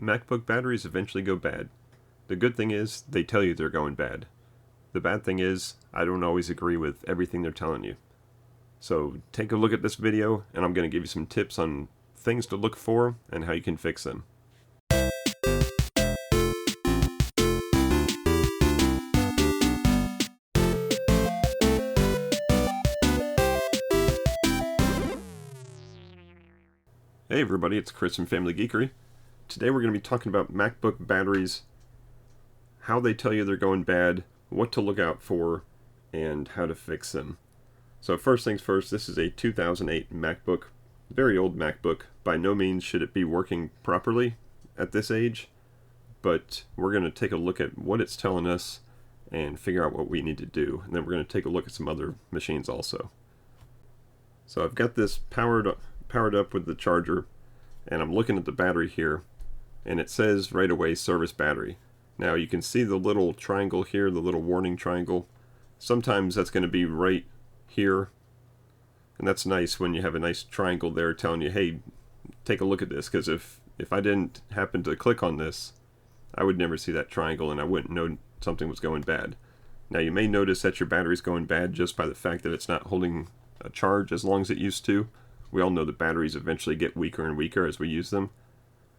MacBook batteries eventually go bad. The good thing is, they tell you they're going bad. The bad thing is, I don't always agree with everything they're telling you. So take a look at this video, and I'm going to give you some tips on things to look for and how you can fix them. Hey everybody, it's Chris from FamilyGeekery. Today we're going to be talking about MacBook batteries, how they tell you they're going bad, what to look out for, and how to fix them. So first things first, this is a 2008 MacBook, very old MacBook. By no means should it be working properly at this age, but we're going to take a look at what it's telling us and figure out what we need to do. And then we're going to take a look at some other machines also. So I've got this powered up with the charger, and I'm looking at the battery here, and it says right away service battery. Now you can see the little triangle here, the little warning triangle. Sometimes that's going to be right here, and that's nice when you have a nice triangle there telling you, hey, take a look at this, because if I didn't happen to click on this, I would never see that triangle and I wouldn't know something was going bad. Now you may notice that your battery's going bad just by the fact that it's not holding a charge as long as it used to. We all know that batteries eventually get weaker and weaker as we use them.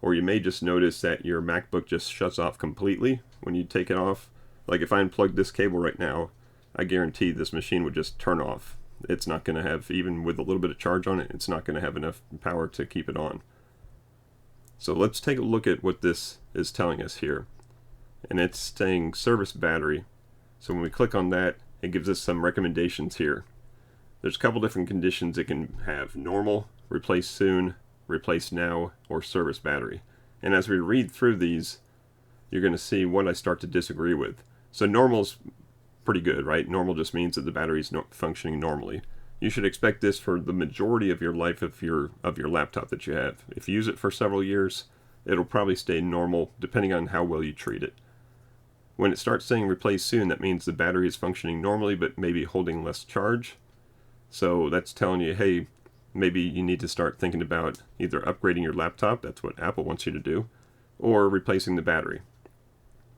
Or you may just notice that your MacBook just shuts off completely when you take it off. Like if I unplugged this cable right now, I guarantee this machine would just turn off. It's not going to have, even with a little bit of charge on it, it's not going to have enough power to keep it on. So let's take a look at what this is telling us here. And it's saying service battery. So when we click on that, it gives us some recommendations here. There's a couple different conditions it can have: normal, replace soon, replace now, or service battery. And as we read through these, you're going to see what I start to disagree with. So normal's pretty good, right? Normal just means that the battery's functioning normally. You should expect this for the majority of your life of your laptop that you have. If you use it for several years, it'll probably stay normal depending on how well you treat it. When it starts saying replace soon, that means the battery is functioning normally but maybe holding less charge. So that's telling you, hey, maybe you need to start thinking about either upgrading your laptop, that's what Apple wants you to do, or replacing the battery.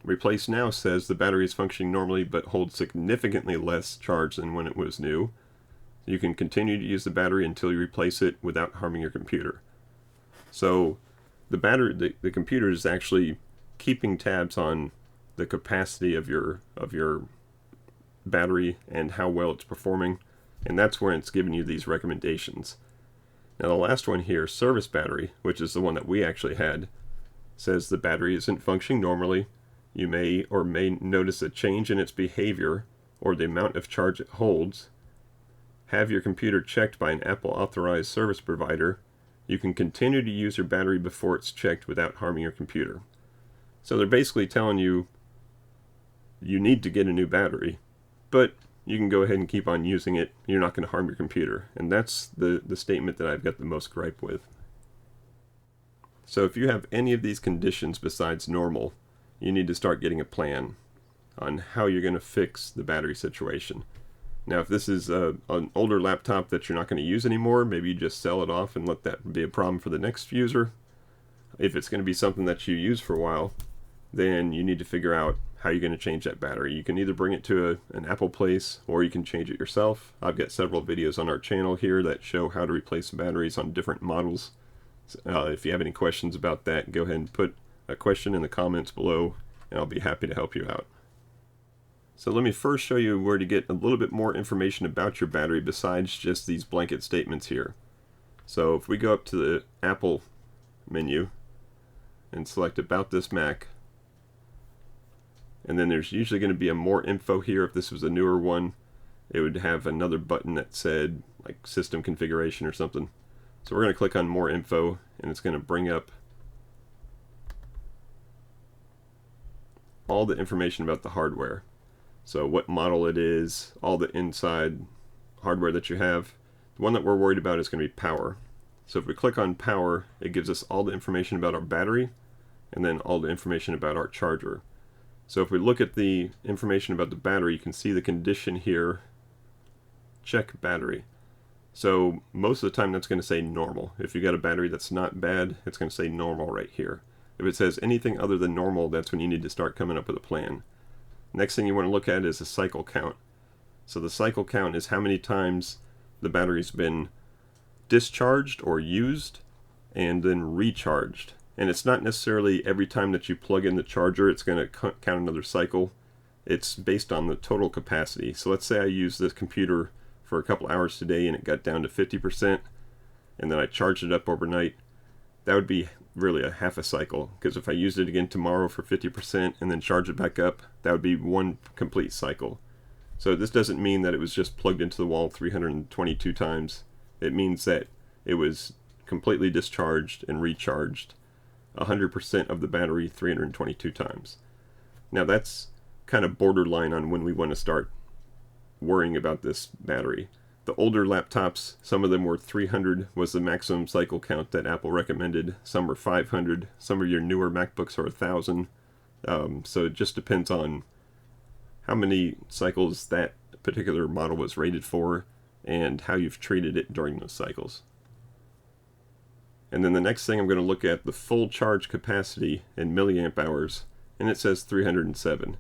Replace now says the battery is functioning normally but holds significantly less charge than when it was new. You can continue to use the battery until you replace it without harming your computer. So the computer is actually keeping tabs on the capacity of your battery and how well it's performing. And that's where it's giving you these recommendations. Now the last one here, service battery, which is the one that we actually had, says the battery isn't functioning normally. You may or may notice a change in its behavior or the amount of charge it holds. Have your computer checked by an Apple authorized service provider. You can continue to use your battery before it's checked without harming your computer. So they're basically telling you you need to get a new battery, but you can go ahead and keep on using it. You're not going to harm your computer. And that's the statement that I've got the most gripe with. So if you have any of these conditions besides normal, you need to start getting a plan on how you're going to fix the battery situation. Now if this is an older laptop that you're not going to use anymore, maybe you just sell it off and let that be a problem for the next user. If it's going to be something that you use for a while, then you need to figure out how you're going to change that battery. You can either bring it to an Apple place, or you can change it yourself. I've got several videos on our channel here that show how to replace batteries on different models. If you have any questions about that, go ahead and put a question in the comments below, and I'll be happy to help you out. So let me first show you where to get a little bit more information about your battery besides just these blanket statements here. So if we go up to the Apple menu and select About This Mac, and then there's usually going to be a more info here. If this was a newer one, it would have another button that said like system configuration or something. So we're going to click on more info, and it's going to bring up all the information about the hardware. So what model it is, all the inside hardware that you have. The one that we're worried about is going to be power. So if we click on power, it gives us all the information about our battery and then all the information about our charger. So if we look at the information about the battery, you can see the condition here, check battery. So most of the time that's going to say normal. If you got a battery that's not bad, it's going to say normal right here. If it says anything other than normal, that's when you need to start coming up with a plan. Next thing you want to look at is a cycle count. So the cycle count is how many times the battery's been discharged or used and then recharged. And it's not necessarily every time that you plug in the charger it's going to count another cycle. It's based on the total capacity. So let's say I use this computer for a couple hours today and it got down to 50%, and then I charged it up overnight. That would be really a half a cycle, because if I used it again tomorrow for 50% and then charge it back up, that would be one complete cycle. So this doesn't mean that it was just plugged into the wall 322 times. It means that it was completely discharged and recharged 100% of the battery 322 times. Now that's kind of borderline on when we want to start worrying about this battery. The older laptops, some of them were 300 was the maximum cycle count that Apple recommended. Some were 500. Some of your newer MacBooks are 1,000. So it just depends on how many cycles that particular model was rated for and how you've treated it during those cycles. And then the next thing I'm going to look at the full charge capacity in milliamp hours, and it says 307.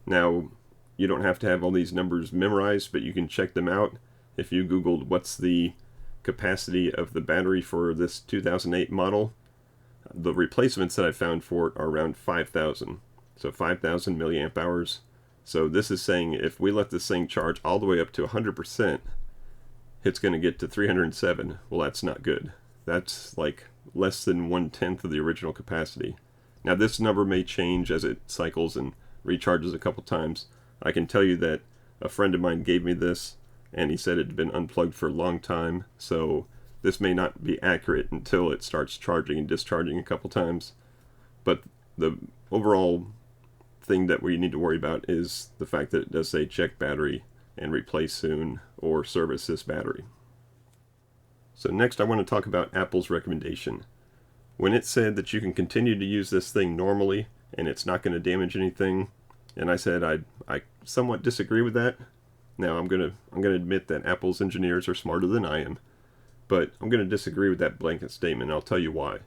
Now, you don't have to have all these numbers memorized, but you can check them out. If you Googled what's the capacity of the battery for this 2008 model, the replacements that I found for it are around 5,000. So 5,000 milliamp hours. So this is saying if we let this thing charge all the way up to 100%, it's going to get to 307. Well, that's not good. That's like less than 1/10 of the original capacity. Now this number may change as it cycles and recharges a couple times. I can tell you that a friend of mine gave me this, and he said it had been unplugged for a long time, so this may not be accurate until it starts charging and discharging a couple times. But the overall thing that we need to worry about is the fact that it does say check battery and replace soon or service this battery. So next I want to talk about Apple's recommendation. When it said that you can continue to use this thing normally and it's not going to damage anything, and I said I somewhat disagree with that. Now I'm gonna admit that Apple's engineers are smarter than I am, but I'm gonna disagree with that blanket statement, and I'll tell you why.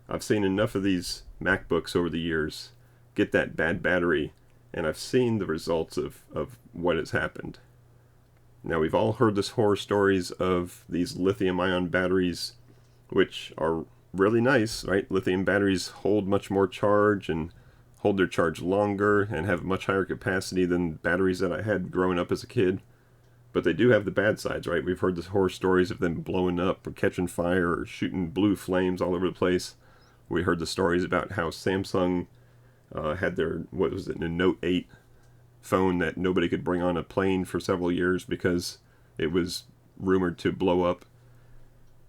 I've seen enough of these MacBooks over the years get that bad battery, and I've seen the results of what has happened. Now we've all heard this horror stories of these lithium-ion batteries, which are really nice, right? Lithium batteries hold much more charge and hold their charge longer and have much higher capacity than batteries that I had growing up as a kid. But they do have the bad sides, right? We've heard the horror stories of them blowing up or catching fire or shooting blue flames all over the place. We heard the stories about how Samsung had their, what was it, the Note 8 phone that nobody could bring on a plane for several years because it was rumored to blow up.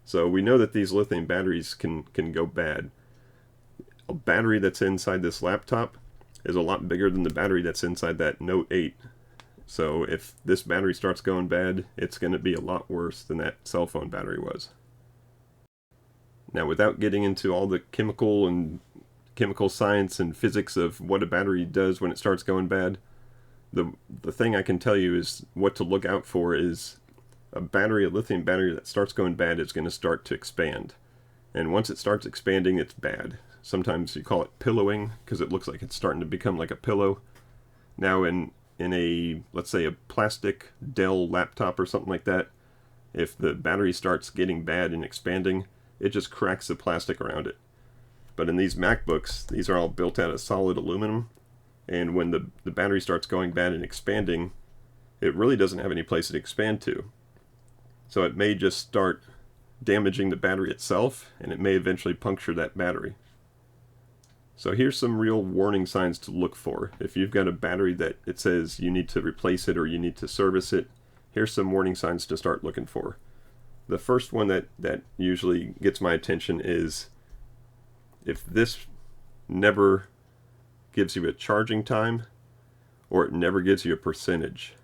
So we know that these lithium batteries can go bad. A battery that's inside this laptop is a lot bigger than the battery that's inside that Note 8. So if this battery starts going bad, it's going to be a lot worse than that cell phone battery was. Now, without getting into all the chemical science and physics of what a battery does when it starts going bad, the thing I can tell you is what to look out for is a lithium battery that starts going bad is going to start to expand. And once it starts expanding, it's bad. Sometimes you call it pillowing because it looks like it's starting to become like a pillow. Now in a, let's say a plastic Dell laptop or something like that, if the battery starts getting bad and expanding, it just cracks the plastic around it. But in these MacBooks, these are all built out of solid aluminum, and when the battery starts going bad and expanding, it really doesn't have any place to expand to. So it may just start damaging the battery itself, and it may eventually puncture that battery. So here's some real warning signs to look for. If you've got a battery that it says you need to replace it or you need to service it, here's some warning signs to start looking for. The first one that usually gets my attention is if this never gives you a charging time or it never gives you a percentage.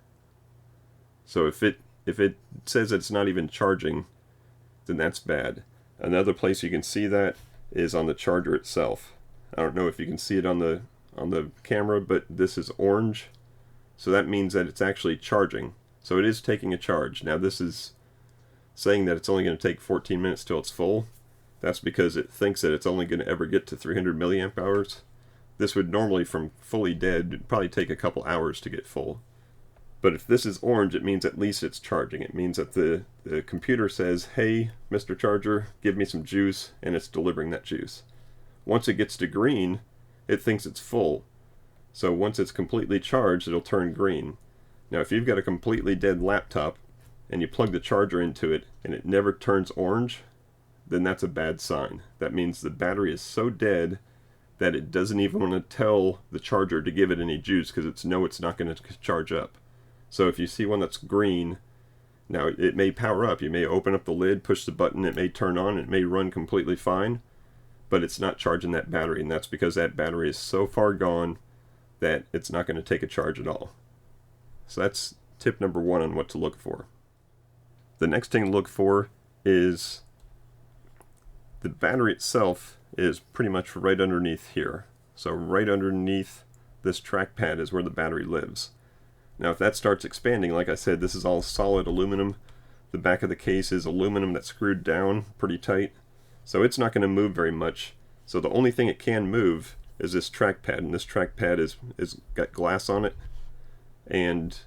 So if it says it's not even charging, then that's bad. Another place you can see that is on the charger itself. I don't know if you can see it on the camera, but this is orange. So that means that it's actually charging. So it is taking a charge. Now this is saying that it's only going to take 14 minutes till it's full. That's because it thinks that it's only going to ever get to 300 milliamp hours. This would normally, from fully dead, probably take a couple hours to get full. But if this is orange, it means at least it's charging. It means that the computer says, hey, Mr. Charger, give me some juice, and it's delivering that juice. Once it gets to green, it thinks it's full. So once it's completely charged, it'll turn green. Now, if you've got a completely dead laptop, and you plug the charger into it, and it never turns orange, then that's a bad sign. That means the battery is so dead that it doesn't even want to tell the charger to give it any juice, because it's not going to charge up. So if you see one that's green, now it may power up. You may open up the lid, push the button, it may turn on, it may run completely fine, but it's not charging that battery, and that's because that battery is so far gone that it's not going to take a charge at all. So that's tip number 1 on what to look for. The next thing to look for is the battery itself is pretty much right underneath here. So right underneath this trackpad is where the battery lives. Now if that starts expanding, like I said, this is all solid aluminum. The back of the case is aluminum that's screwed down pretty tight. So it's not going to move very much. So the only thing it can move is this trackpad, and this trackpad is got glass on it. And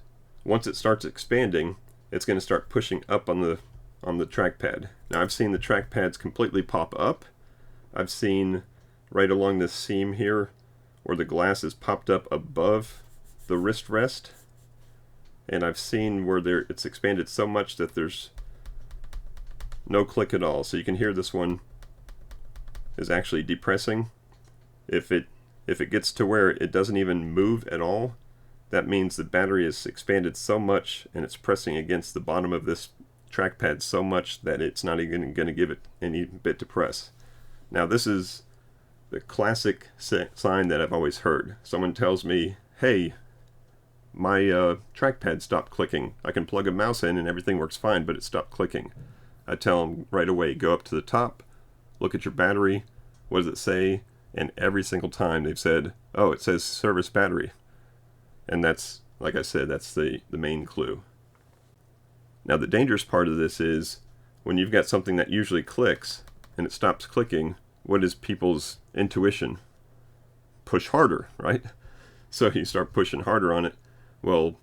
once it starts expanding, it's going to start pushing up on the trackpad. Now I've seen the trackpads completely pop up. I've seen right along this seam here where the glass is popped up above the wrist rest. And I've seen where it's expanded so much that there's no click at all. So you can hear this one is actually depressing. If it gets to where it doesn't even move at all, that means the battery is expanded so much and it's pressing against the bottom of this trackpad so much that it's not even going to give it any bit to press. Now this is the classic sign that I've always heard. Someone tells me, hey, my trackpad stopped clicking. I can plug a mouse in and everything works fine, but it stopped clicking. I tell them right away, go up to the top, look at your battery, what does it say? And every single time they've said, oh, it says service battery. And that's, like I said, that's the main clue. Now the dangerous part of this is when you've got something that usually clicks and it stops clicking, what is people's intuition? Push harder, right? So you start pushing harder on it. Well,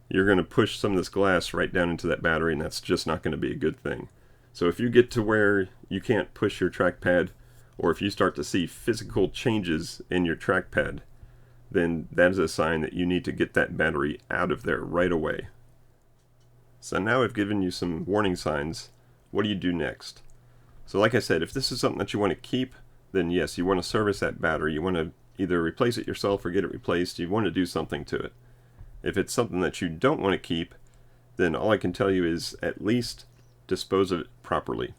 you're going to push some of this glass right down into that battery, and that's just not going to be a good thing. So if you get to where you can't push your trackpad, or if you start to see physical changes in your trackpad, then that is a sign that you need to get that battery out of there right away. So now I've given you some warning signs. What do you do next? So like I said, if this is something that you want to keep, then yes, you want to service that battery. You want to either replace it yourself or get it replaced. You want to do something to it. If it's something that you don't want to keep, then all I can tell you is at least dispose of it properly.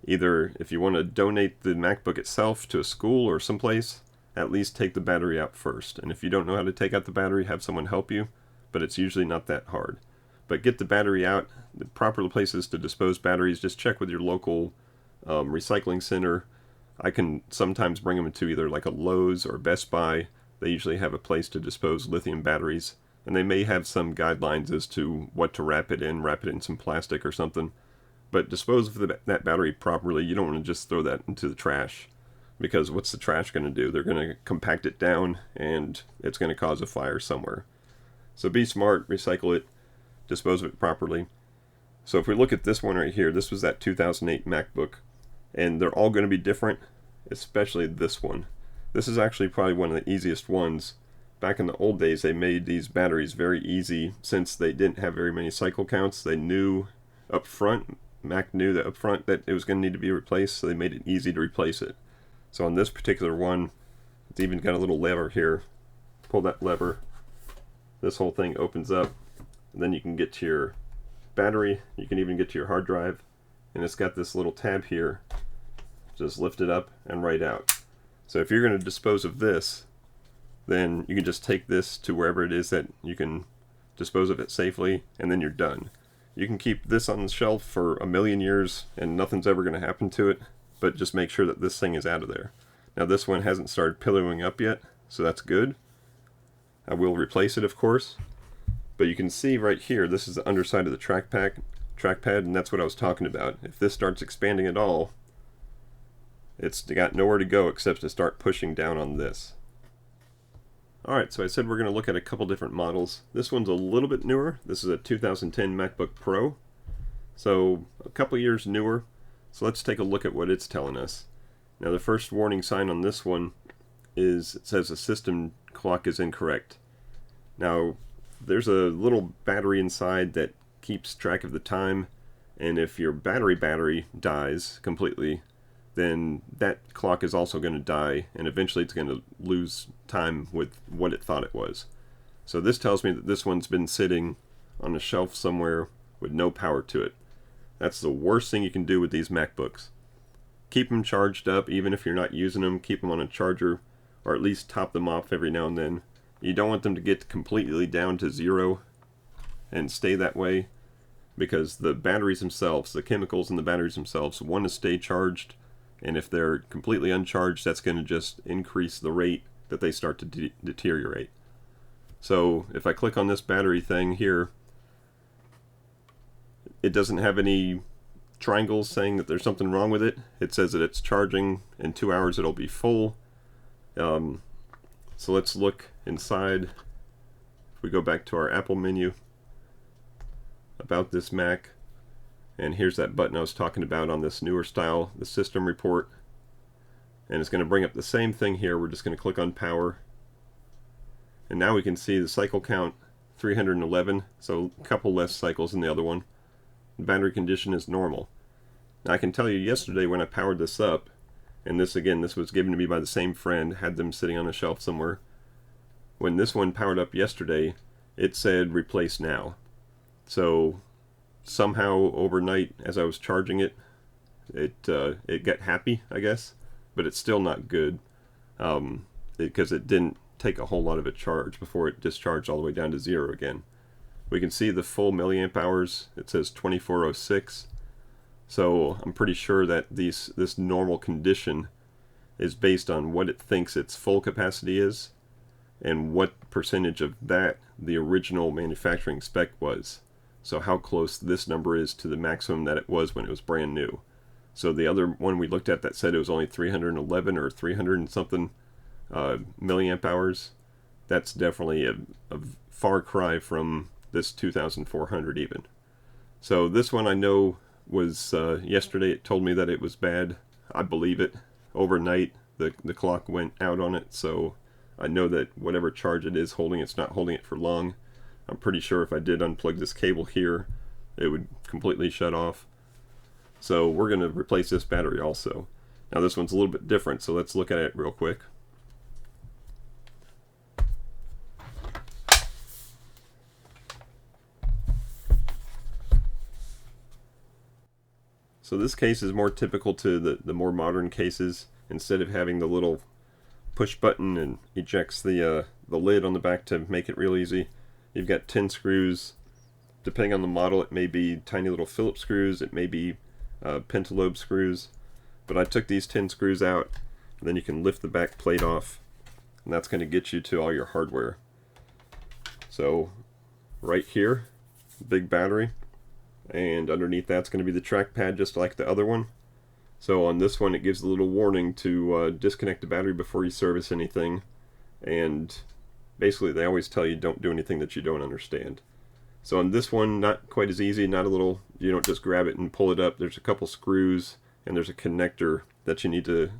Either if you want to donate the MacBook itself to a school or someplace, at least take the battery out first. And if you don't know how to take out the battery, have someone help you, but it's usually not that hard. But get the battery out. The proper places to dispose batteries, just check with your local recycling center. I can sometimes bring them into either like a Lowe's or Best Buy. They usually have a place to dispose lithium batteries, and they may have some guidelines as to what to wrap it in some plastic or something. But dispose of that battery properly. You don't want to just throw that into the trash, because what's the trash going to do? They're going to compact it down, and it's going to cause a fire somewhere. So be smart, recycle it, dispose of it properly. So if we look at this one right here, this was that 2008 MacBook, and they're all going to be different, especially this one. This is actually probably one of the easiest ones. Back in the old days, they made these batteries very easy since they didn't have very many cycle counts. They knew up front, Mac knew that up front that it was going to need to be replaced, so they made it easy to replace it. So on this particular one, it's even got a little lever here. Pull that lever, this whole thing opens up, and then you can get to your battery, you can even get to your hard drive, and it's got this little tab here. Just lift it up and write out. So if you're going to dispose of this, then you can just take this to wherever it is that you can dispose of it safely, and then you're done. You can keep this on the shelf for a million years and nothing's ever going to happen to it, but just make sure that this thing is out of there. Now this one hasn't started pillowing up yet, so that's good. I will replace it, of course, but you can see right here, this is the underside of the trackpad, and that's what I was talking about. If this starts expanding at all, it's got nowhere to go except to start pushing down on this. Alright, so I said we're going to look at a couple different models. This one's a little bit newer. This is a 2010 MacBook Pro. So a couple years newer. So let's take a look at what it's telling us. Now the first warning sign on this one is it says the system clock is incorrect. Now there's a little battery inside that keeps track of the time, and if your battery dies completely, then that clock is also going to die, and eventually it's going to lose time with what it thought it was. So this tells me that this one's been sitting on a shelf somewhere with no power to it. That's the worst thing you can do with these MacBooks. Keep them charged up, even if you're not using them. Keep them on a charger, or at least top them off every now and then. You don't want them to get completely down to zero and stay that way, because the batteries themselves, the chemicals in the batteries themselves, want to stay charged, and if they're completely uncharged, that's going to just increase the rate that they start to deteriorate. So if I click on this battery thing here, it doesn't have any triangles saying that there's something wrong with it. It says that it's charging, in 2 hours it'll be full. So let's look inside. If we go back to our Apple menu, about this Mac, and here's that button I was talking about on this newer style, the system report, and it's going to bring up the same thing here. We're just going to click on power, and now we can see the cycle count 311, so a couple less cycles than the other one. The battery condition is normal. Now I can tell you, yesterday when I powered this up, and this was given to me by the same friend, had them sitting on a shelf somewhere. When this one powered up yesterday, it said replace now. So somehow overnight, as I was charging it, it got happy, I guess, but it's still not good, because it didn't take a whole lot of a charge before it discharged all the way down to zero again. We can see the full milliamp hours. It says 2406. So I'm pretty sure that this normal condition is based on what it thinks its full capacity is, and what percentage of that the original manufacturing spec was. So how close this number is to the maximum that it was when it was brand new. So the other one we looked at that said it was only 311 or 300 and something milliamp hours, that's definitely a far cry from this 2400 even. So this one I know was yesterday it told me that it was bad. I believe it. Overnight the clock went out on it, so I know that whatever charge it is holding, it's not holding it for long. I'm pretty sure if I did unplug this cable here, it would completely shut off. So we're going to replace this battery also. Now this one's a little bit different, so let's look at it real quick. So this case is more typical to the more modern cases. Instead of having the little push button and ejects the lid on the back to make it real easy, you've got 10 screws. Depending on the model, it may be tiny little Phillips screws, it may be pentalobe screws. But I took these 10 screws out, and then you can lift the back plate off, and that's going to get you to all your hardware. So right here, big battery, and underneath that's going to be the trackpad just like the other one. So on this one it gives a little warning to disconnect the battery before you service anything, and basically they always tell you don't do anything that you don't understand. So on this one, not quite as easy, not a little, you don't just grab it and pull it up. There's a couple screws and there's a connector that you need to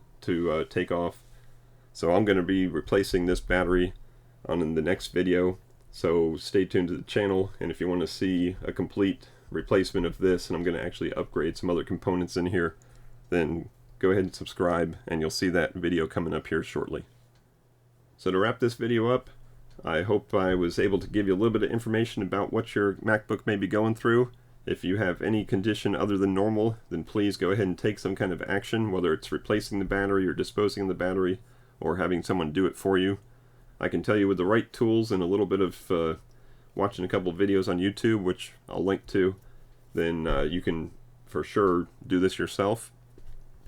take off. So I'm going to be replacing this battery on the next video, so stay tuned to the channel, and if you want to see a complete replacement of this, and I'm going to actually upgrade some other components in here, then go ahead and subscribe and you'll see that video coming up here shortly. So to wrap this video up, I hope I was able to give you a little bit of information about what your MacBook may be going through. If you have any condition other than normal, then please go ahead and take some kind of action, whether it's replacing the battery or disposing of the battery or having someone do it for you. I can tell you with the right tools and a little bit of watching a couple videos on YouTube, which I'll link to, then you can for sure do this yourself.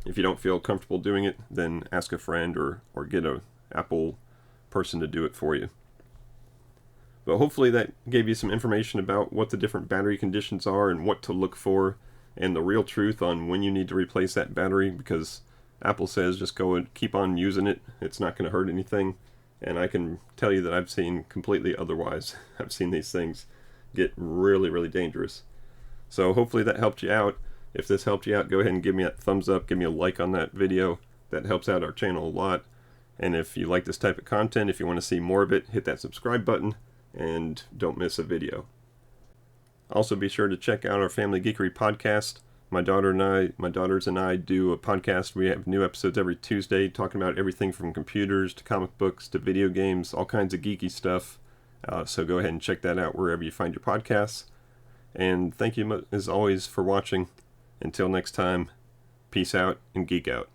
If you don't feel comfortable doing it, then ask a friend or get an Apple person to do it for you. But hopefully that gave you some information about what the different battery conditions are and what to look for, and the real truth on when you need to replace that battery, because Apple says just go and keep on using it. It's not going to hurt anything. And I can tell you that I've seen completely otherwise. I've seen these things get really, really dangerous. So hopefully that helped you out. If this helped you out, go ahead and give me a thumbs up. Give me a like on that video. That helps out our channel a lot. And if you like this type of content, if you want to see more of it, hit that subscribe button and don't miss a video. Also be sure to check out our Family Geekery Podcast. My daughters and I do a podcast. We have new episodes every Tuesday talking about everything from computers to comic books to video games, all kinds of geeky stuff. So go ahead and check that out wherever you find your podcasts. And thank you as always for watching. Until next time, peace out and geek out.